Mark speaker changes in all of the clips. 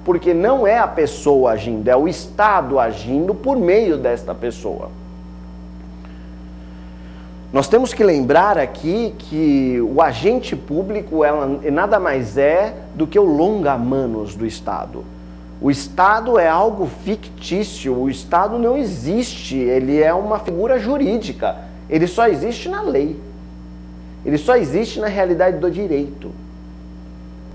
Speaker 1: porque não é a pessoa agindo, é o Estado agindo por meio desta pessoa. Nós temos que lembrar aqui que o agente público nada mais é do que o longa-manos do Estado. O Estado é algo fictício, o Estado não existe, ele é uma figura jurídica, ele só existe na lei, ele só existe na realidade do direito.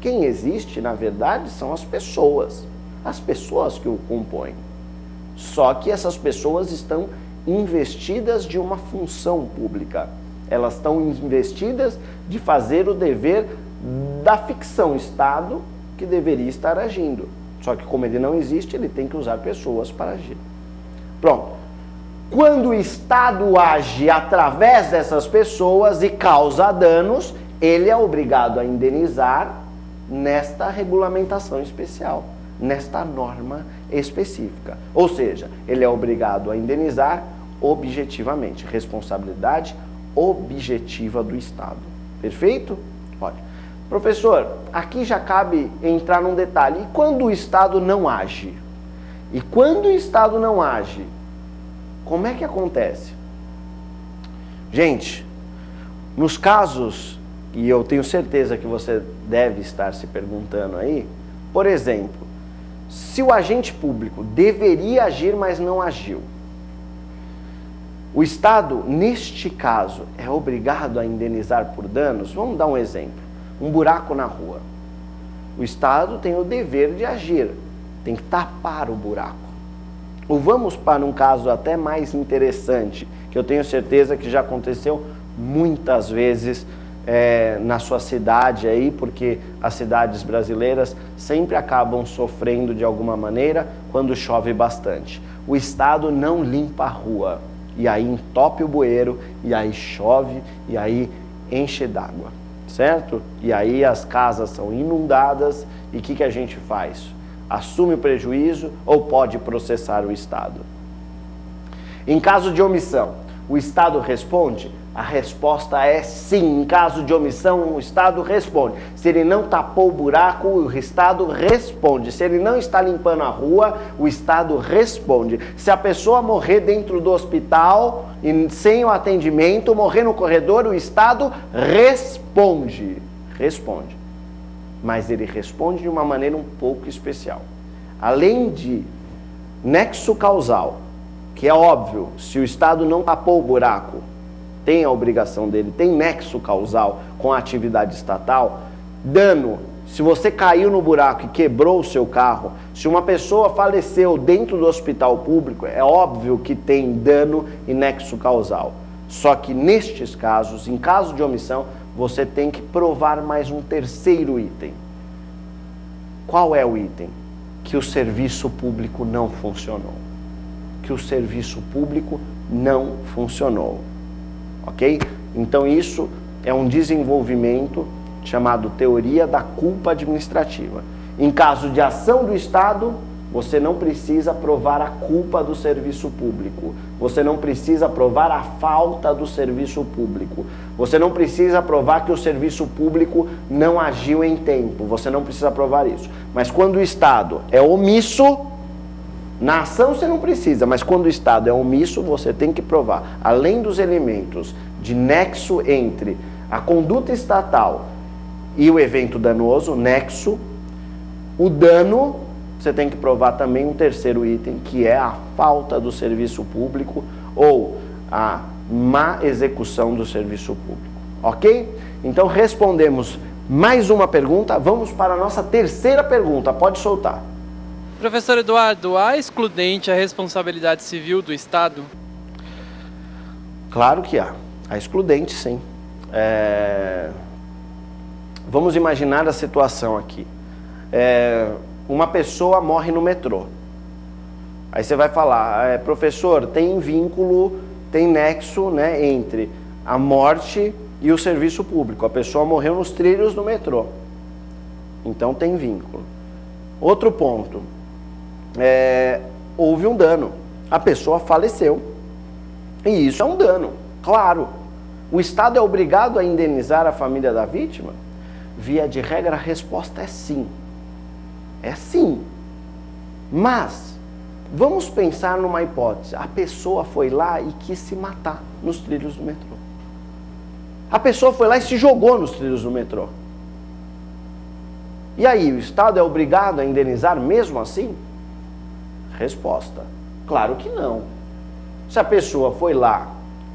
Speaker 1: Quem existe, na verdade, são as pessoas que o compõem. Só que essas pessoas estão investidas de uma função pública. Elas estão investidas de fazer o dever da ficção Estado que deveria estar agindo. Só que como ele não existe, ele tem que usar pessoas para agir. Pronto. Quando o Estado age através dessas pessoas e causa danos, ele é obrigado a indenizar nesta regulamentação especial, nesta norma específica. Ou seja, ele é obrigado a indenizar objetivamente, responsabilidade objetiva do Estado. Perfeito? Pode. Professor, aqui já cabe entrar num detalhe. E quando o Estado não age? E quando o Estado não age, como é que acontece? Gente, nos casos, e eu tenho certeza que você deve estar se perguntando aí, por exemplo, se o agente público deveria agir, mas não agiu, o Estado, neste caso, é obrigado a indenizar por danos? Vamos dar um exemplo. Um buraco na rua. O Estado tem o dever de agir, tem que tapar o buraco. Ou vamos para um caso até mais interessante, que eu tenho certeza que já aconteceu muitas vezes na sua cidade aí, porque as cidades brasileiras sempre acabam sofrendo de alguma maneira quando chove bastante. O Estado não limpa a rua, e aí entope o bueiro, e aí chove, e aí enche d'água, certo? E aí as casas são inundadas, e o que a gente faz? Assume o prejuízo ou pode processar o Estado? Em caso de omissão, o Estado responde? A resposta é sim. Em caso de omissão, o Estado responde. Se ele não tapou o buraco, o Estado responde. Se ele não está limpando a rua, o Estado responde. Se a pessoa morrer dentro do hospital e sem o atendimento, morrer no corredor, o Estado responde. Responde. Mas ele responde de uma maneira um pouco especial. Além de nexo causal, que é óbvio, se o Estado não tapou o buraco, tem a obrigação dele, tem nexo causal com a atividade estatal. Dano, se você caiu no buraco e quebrou o seu carro, se uma pessoa faleceu dentro do hospital público, é óbvio que tem dano e nexo causal. Só que nestes casos, em caso de omissão, você tem que provar mais um terceiro item. Qual é o item? Que o serviço público não funcionou. Que o serviço público não funcionou. Ok? Então isso é um desenvolvimento chamado teoria da culpa administrativa. Em caso de ação do Estado, você não precisa provar a culpa do serviço público. Você não precisa provar a falta do serviço público. Você não precisa provar que o serviço público não agiu em tempo. Você não precisa provar isso. Mas quando o Estado é omisso, na ação você não precisa, mas quando o Estado é omisso, você tem que provar, além dos elementos de nexo entre a conduta estatal e o evento danoso, nexo, o dano, você tem que provar também um terceiro item, que é a falta do serviço público ou a má execução do serviço público, ok? Então respondemos mais uma pergunta, vamos para a nossa terceira pergunta, pode soltar.
Speaker 2: Professor Eduardo, há excludente a responsabilidade civil do Estado?
Speaker 1: Claro que há. Há excludente, sim. Vamos imaginar a situação aqui. Uma pessoa morre no metrô. Aí você vai falar, professor, tem vínculo, tem nexo, né, entre a morte e o serviço público. A pessoa morreu nos trilhos do metrô. Então tem vínculo. Outro ponto. Houve um dano, a pessoa faleceu, e isso é um dano, claro. O Estado é obrigado a indenizar a família da vítima? Via de regra, a resposta é sim. É sim. Mas, vamos pensar numa hipótese. A pessoa foi lá e quis se matar nos trilhos do metrô. A pessoa foi lá e se jogou nos trilhos do metrô. E aí, o Estado é obrigado a indenizar mesmo assim? Resposta: claro que não. Se a pessoa foi lá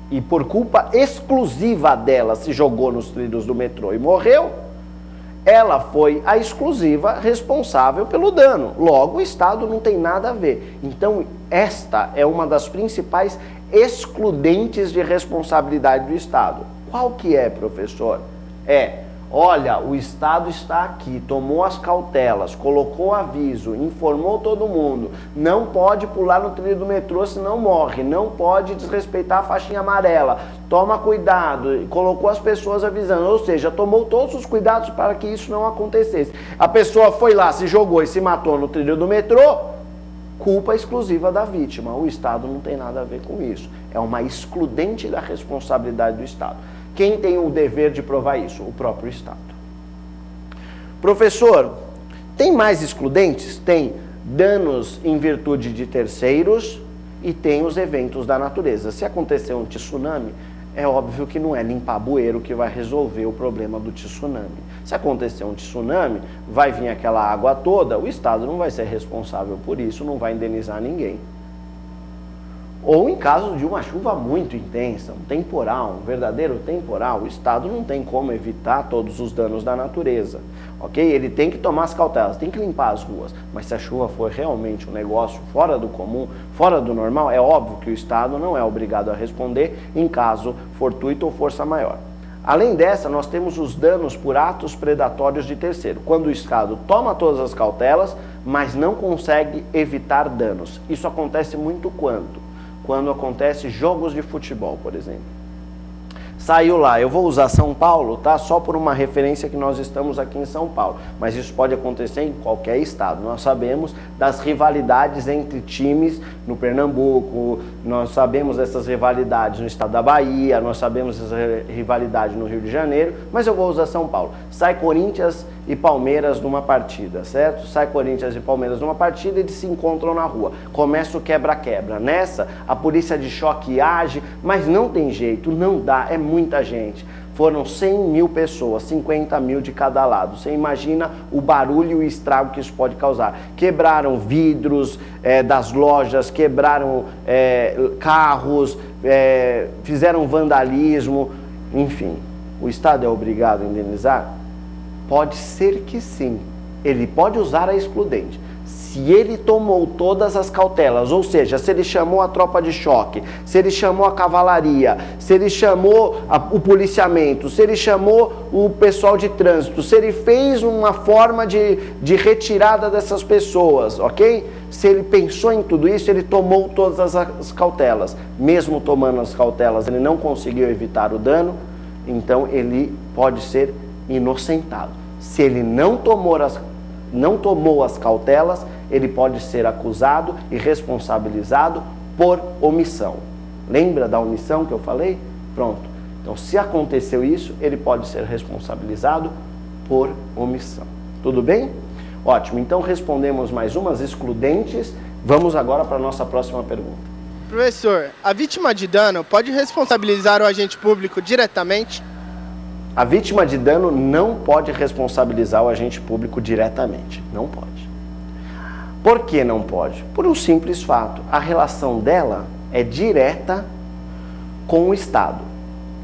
Speaker 1: e por culpa exclusiva dela se jogou nos trilhos do metrô e morreu, ela foi a exclusiva responsável pelo dano. Logo, o Estado não tem nada a ver. Então, esta é uma das principais excludentes de responsabilidade do Estado. Qual que é, professor? Olha, o Estado está aqui, tomou as cautelas, colocou aviso, informou todo mundo, não pode pular no trilho do metrô senão morre, não pode desrespeitar a faixinha amarela, toma cuidado, colocou as pessoas avisando, ou seja, tomou todos os cuidados para que isso não acontecesse. A pessoa foi lá, se jogou e se matou no trilho do metrô, culpa exclusiva da vítima. O Estado não tem nada a ver com isso. É uma excludente da responsabilidade do Estado. Quem tem o dever de provar isso? O próprio Estado. Professor, tem mais excludentes? Tem danos em virtude de terceiros e tem os eventos da natureza. Se acontecer um tsunami, é óbvio que não é limpar bueiro que vai resolver o problema do tsunami. Se acontecer um tsunami, vai vir aquela água toda, o Estado não vai ser responsável por isso, não vai indenizar ninguém. Ou em caso de uma chuva muito intensa, um temporal, um verdadeiro temporal, o Estado não tem como evitar todos os danos da natureza, ok? Ele tem que tomar as cautelas, tem que limpar as ruas, mas se a chuva for realmente um negócio fora do comum, fora do normal, é óbvio que o Estado não é obrigado a responder em caso fortuito ou força maior. Além dessa, nós temos os danos por atos predatórios de terceiro, quando o Estado toma todas as cautelas, mas não consegue evitar danos. Isso acontece muito quando acontece jogos de futebol, por exemplo. Saiu lá, eu vou usar São Paulo, tá? Só por uma referência que nós estamos aqui em São Paulo, mas isso pode acontecer em qualquer estado. Nós sabemos das rivalidades entre times no Pernambuco, nós sabemos dessas rivalidades no estado da Bahia, nós sabemos dessa rivalidade no Rio de Janeiro, mas eu vou usar São Paulo. Sai Corinthians e Palmeiras numa partida, certo? Sai Corinthians e Palmeiras numa partida e eles se encontram na rua. Começa o quebra-quebra. Nessa, a polícia de choque age, mas não tem jeito, não dá, é muita gente. Foram 100 mil pessoas, 50 mil de cada lado. Você imagina o barulho e o estrago que isso pode causar. Quebraram vidros das lojas, quebraram carros, fizeram vandalismo, enfim. O Estado é obrigado a indenizar? Pode ser que sim. Ele pode usar a excludente. Se ele tomou todas as cautelas, ou seja, se ele chamou a tropa de choque, se ele chamou a cavalaria, se ele chamou o policiamento, se ele chamou o pessoal de trânsito, se ele fez uma forma de retirada dessas pessoas, ok? Se ele pensou em tudo isso, ele tomou todas as cautelas. Mesmo tomando as cautelas, ele não conseguiu evitar o dano, então ele pode ser inocentado. Se ele não tomou as cautelas, ele pode ser acusado e responsabilizado por omissão. Lembra da omissão que eu falei? Pronto. Então, se aconteceu isso, ele pode ser responsabilizado por omissão. Tudo bem? Ótimo. Então, respondemos mais umas excludentes. Vamos agora para a nossa próxima pergunta.
Speaker 3: Professor, a vítima de dano pode responsabilizar o agente público diretamente?
Speaker 1: A vítima de dano não pode responsabilizar o agente público diretamente. Não pode. Por que não pode? Por um simples fato. A relação dela é direta com o Estado.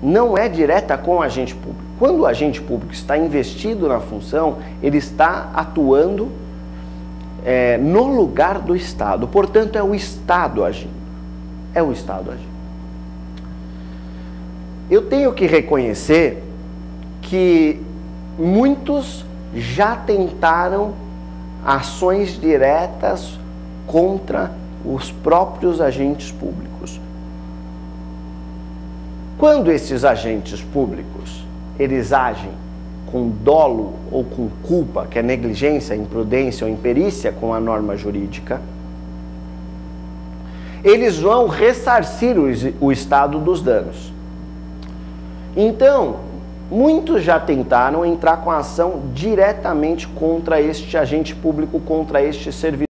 Speaker 1: Não é direta com o agente público. Quando o agente público está investido na função, ele está atuando no lugar do Estado. Portanto, é o Estado agindo. É o Estado agindo. Eu tenho que reconhecer que muitos já tentaram ações diretas contra os próprios agentes públicos. Quando esses agentes públicos, eles agem com dolo ou com culpa, que é negligência, imprudência ou imperícia com a norma jurídica, eles vão ressarcir o Estado dos danos. Então, muitos já tentaram entrar com a ação diretamente contra este agente público, contra este servidor.